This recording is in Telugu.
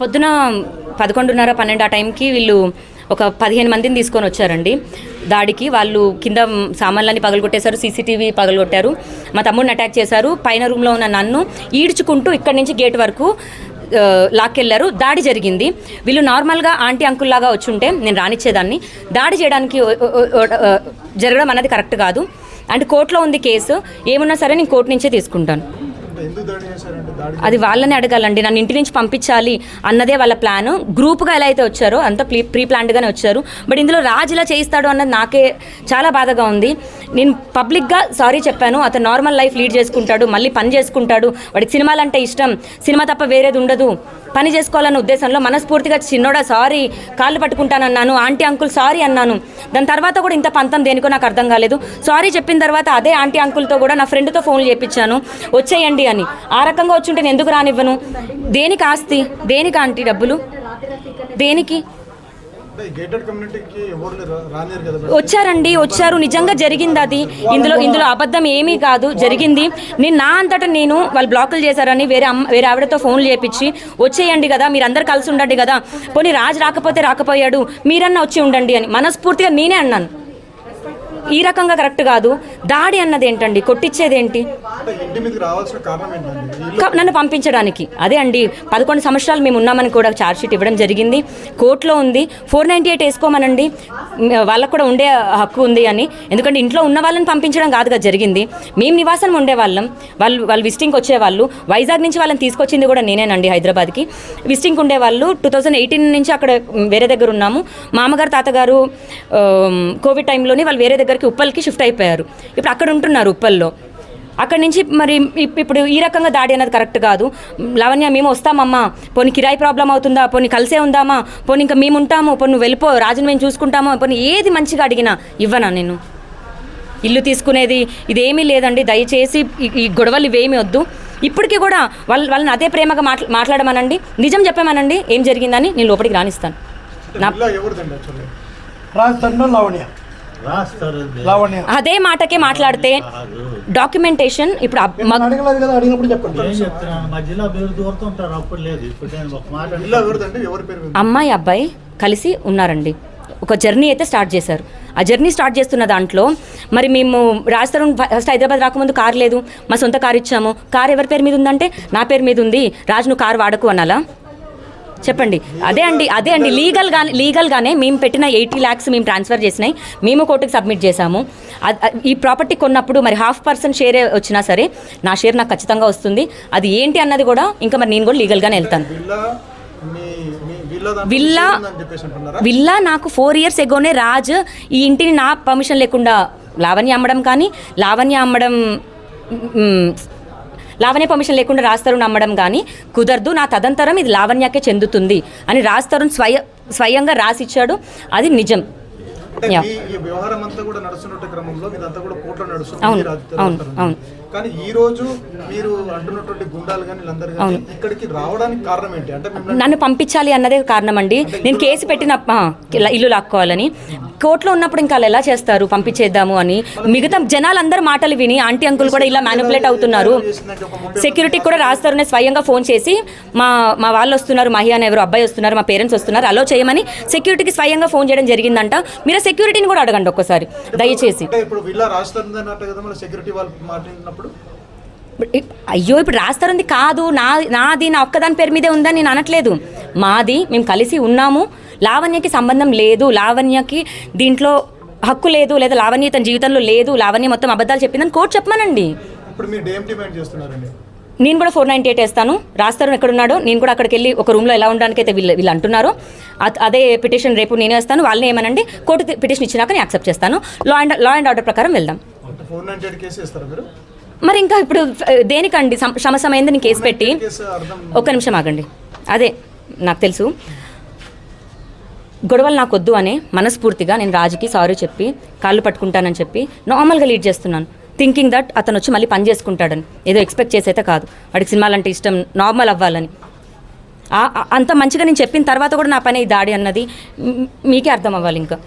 పొద్దున 11:30, 12 ఆ టైంకి వీళ్ళు ఒక 15 మందిని తీసుకొని వచ్చారండి దాడికి. వాళ్ళు కింద సామాన్లన్నీ పగలగొట్టేశారు, సీసీటీవీ పగలగొట్టారు, మా తమ్ముడిని అటాక్ చేశారు. పైన రూమ్లో ఉన్న నన్ను ఈడ్చుకుంటూ ఇక్కడి నుంచి గేట్ వరకు లాక్కెళ్ళారు. దాడి జరిగింది. వీళ్ళు నార్మల్గా ఆంటీ అంకుల్ లాగా వచ్చుంటే నేను రానిచ్చేదాన్ని. దాడి చేయడానికి జరగడం అన్నది కరెక్ట్ కాదు. అండ్ కోర్టులో ఉంది కేసు, ఏమున్నా సరే నేను కోర్టు నుంచే తీసుకుంటాను. అది వాళ్ళని అడగాలండి. నన్ను ఇంటి నుంచి పంపించాలి అన్నదే వాళ్ళ ప్లాన్. గ్రూప్గా ఎలా అయితే వచ్చారో అంత ప్రీ ప్లాన్డ్గానే వచ్చారు. బట్ ఇందులో రాజు ఇలా చేయిస్తాడు అన్నది నాకే చాలా బాధగా ఉంది. నేను పబ్లిక్గా సారీ చెప్పాను. అతను నార్మల్ లైఫ్ లీడ్ చేసుకుంటాడు, మళ్ళీ పని చేసుకుంటాడు, వాడికి సినిమాలంటే ఇష్టం, సినిమా తప్ప వేరేది ఉండదు, పని చేసుకోవాలన్న ఉద్దేశంలో మనస్ఫూర్తిగా చిన్నోడా సారీ, కాళ్ళు పట్టుకుంటానన్నాను, ఆంటీ అంకుల్ సారీ అన్నాను. దాని తర్వాత కూడా ఇంత పంతం దేనికో నాకు అర్థం కాలేదు. సారీ చెప్పిన తర్వాత అదే ఆంటీ అంకుల్తో కూడా నా ఫ్రెండ్తో ఫోన్లు చేయించాను, వచ్చేయండి అని. ఆ రకంగా వచ్చుంటే నేను ఎందుకు రానివ్వను? దేనికి ఆస్తి, దేనికి ఆంటీ డబ్బులు, దేనికి? వచ్చారండి, వచ్చారు, నిజంగా జరిగింది అది. ఇందులో అబద్ధం ఏమీ కాదు, జరిగింది. నేను నా అంతటా నేను వాళ్ళు బ్లాకులు చేశారని వేరే ఆవిడతో ఫోన్లు చేపించి వచ్చేయండి కదా, మీరు అందరు కలిసి ఉండండి కదా, పోనీ రాజు రాకపోయాడు, మీరన్నా వచ్చి ఉండండి అని మనస్ఫూర్తిగా నేనే అన్నాను. ఈ రకంగా కరెక్ట్ కాదు. దాడి అన్నది ఏంటండి, కొట్టించేదేంటి? నన్ను పంపించడానికి. అదే అండి, 11 సంవత్సరాలు మేము ఉన్నామని కూడా ఛార్జ్షీట్ ఇవ్వడం జరిగింది, కోర్టులో ఉంది. 498 వేసుకోమనండి, వాళ్ళకు కూడా ఉండే హక్కు ఉంది అని. ఎందుకంటే ఇంట్లో ఉన్న వాళ్ళని పంపించడం కాదు కదా జరిగింది. మేము నివాసం ఉండేవాళ్ళం, వాళ్ళు విజిటింగ్కి వచ్చేవాళ్ళు. వైజాగ్ నుంచి వాళ్ళని తీసుకొచ్చింది కూడా నేనేనండి హైదరాబాద్కి. విజిటింగ్కి ఉండేవాళ్ళు. 2018 నుంచి అక్కడ వేరే దగ్గర ఉన్నాము. మామగారు తాతగారు కోవిడ్ టైంలోనే వాళ్ళు వేరే దగ్గరికి ఉప్పల్కి షిఫ్ట్ అయిపోయారు. ఇప్పుడు అక్కడ ఉంటున్నారు ఉప్పల్లో. అక్కడి నుంచి మరి ఇప్పుడు ఈ రకంగా దాడి అనేది కరెక్ట్ కాదు. లావణ్య మేము వస్తామమ్మా, పోనీ కిరాయి ప్రాబ్లం అవుతుందా, పోనీ కలిసే ఉందామా, పోనీ ఇంకా మేము ఉంటాము, పోనీ నువ్వు వెళ్ళిపో, రాజుని మేము చూసుకుంటాము, పోనీ ఏది మంచిగా అడిగినా ఇవ్వనా నేను? ఇల్లు తీసుకునేది ఇదేమీ లేదండి. దయచేసి ఈ గొడవలు ఇవేమీ వద్దు. ఇప్పటికీ కూడా వాళ్ళని అదే ప్రేమగా మాట్లాడమనండి, నిజం చెప్పామనండి ఏం జరిగిందని నేను లోపలికి రానిస్తాను. అదే మాటకే మాట్లాడితే డాక్యుమెంటేషన్ ఇప్పుడు అమ్మాయి అబ్బాయి కలిసి ఉన్నారండి. ఒక జర్నీ అయితే స్టార్ట్ చేశారు. ఆ జర్నీ స్టార్ట్ చేస్తున్న దాంట్లో మరి మేము రాజస్థాన్ ఫస్ట్ హైదరాబాద్ రాకముందు కారు లేదు, మా సొంత కారు ఇచ్చాము. కారు ఎవరి పేరు మీద ఉందంటే నా పేరు మీద ఉంది. రాజు నువ్వు కారు వాడకు అనాలా? చెప్పండి. అదే అండి లీగల్గానే మేము పెట్టిన 80 lakhs మేము ట్రాన్స్ఫర్ చేసినాయి, మేము కోర్టుకి సబ్మిట్ చేశాము. ఈ ప్రాపర్టీ కొన్నప్పుడు మరి 50% షేరే వచ్చినా సరే నా షేర్ నాకు ఖచ్చితంగా వస్తుంది. అది ఏంటి అన్నది కూడా ఇంకా మరి నేను కూడా లీగల్గానే వెళ్తాను. విల్లా నాకు 4 years ఎగోనే రాజ్ ఈ ఇంటిని నా పర్మిషన్ లేకుండా లావణ్య పర్మిషన్ లేకుండా రాజ్ తరుణ్ అమ్మడం కానీ కుదరదు. నా తదంతరం ఇది లావణ్యకే చెందుతుంది అని రాజ్ తరుణ్ స్వయంగా రాసిచ్చాడు. అది నిజం. అవును. కానీ ఈ రోజు మీరు అంటున్నటువంటి గుండాలు కానీ వీళ్ళందరూ కానీ ఇక్కడికి రావడానికి కారణం ఏంటి? అంటే నన్ను పంపించాలి అన్నదే కారణం అండి. నేను కేసు పెట్టిన ఇల్లు లాక్కోవాలని. కోర్టులో ఉన్నప్పుడు ఇంకా ఎలా చేస్తారు, పంపించేద్దాము అని. మిగతా జనాలందరూ మాటలు విని ఆంటీ అంకుల్ కూడా ఇలా మ్యానిపులేట్ అవుతున్నారు. సెక్యూరిటీకి కూడా రాస్తారనే స్వయంగా ఫోన్ చేసి మా వాళ్ళు వస్తున్నారు, మహి అని ఎవరు అబ్బాయి వస్తున్నారు, మా పేరెంట్స్ వస్తున్నారు, అలో చేయమని సెక్యూరిటీకి స్వయంగా ఫోన్ చేయడం జరిగిందంట. మీరు సెక్యూరిటీని కూడా అడగండి ఒక్కసారి దయచేసి. అయ్యో ఇప్పుడు రాస్తారుంది కాదు, నాది నా ఒక్కదాని పేరు మీదే ఉందని నేను అనట్లేదు. మాది, మేము కలిసి ఉన్నాము. లావణ్యకి సంబంధం లేదు, లావణ్యకి దీంట్లో హక్కు లేదు, లేదా లావణ్య తన జీవితంలో లేదు, లావణ్య మొత్తం అబద్ధాలు చెప్పిందని కోర్టు చెప్పమనండి. నేను కూడా 498 వేస్తాను. రాస్తారు ఎక్కడున్నాడో నేను కూడా అక్కడికి వెళ్ళి ఒక రూమ్లో ఎలా ఉండడానికి అయితే వీళ్ళు అంటున్నారు. అదే పిటిషన్ రేపు నేనే వేస్తాను. వాళ్ళని ఏమనండి, కోర్టు పిటిషన్ ఇచ్చినాక నేను యాక్సెప్ట్ చేస్తాను. లా అండ్ ఆర్డర్ ప్రకారం వెళ్దాం. మరి ఇంకా ఇప్పుడు దేనికండి సమస్యమైంది నేను కేసు పెట్టి? ఒక్క నిమిషం ఆగండి. అదే నాకు తెలుసు గొడవలు నాకు వద్దు అనే మనస్ఫూర్తిగా నేను రాజుకి సారీ చెప్పి కాళ్ళు పట్టుకుంటానని చెప్పి నార్మల్గా లీడ్ చేస్తున్నాను. థింకింగ్ దట్ అతను వచ్చి మళ్ళీ పని చేసుకుంటాడని, ఏదో ఎక్స్పెక్ట్ చేసైతే కాదు. వాడికి సినిమాలంటే ఇష్టం, నార్మల్ అవ్వాలని. అంత మంచిగా నేను చెప్పిన తర్వాత కూడా నా పని ఈ దాడి అన్నది మీకే అర్థం అవ్వాలి. ఇంకా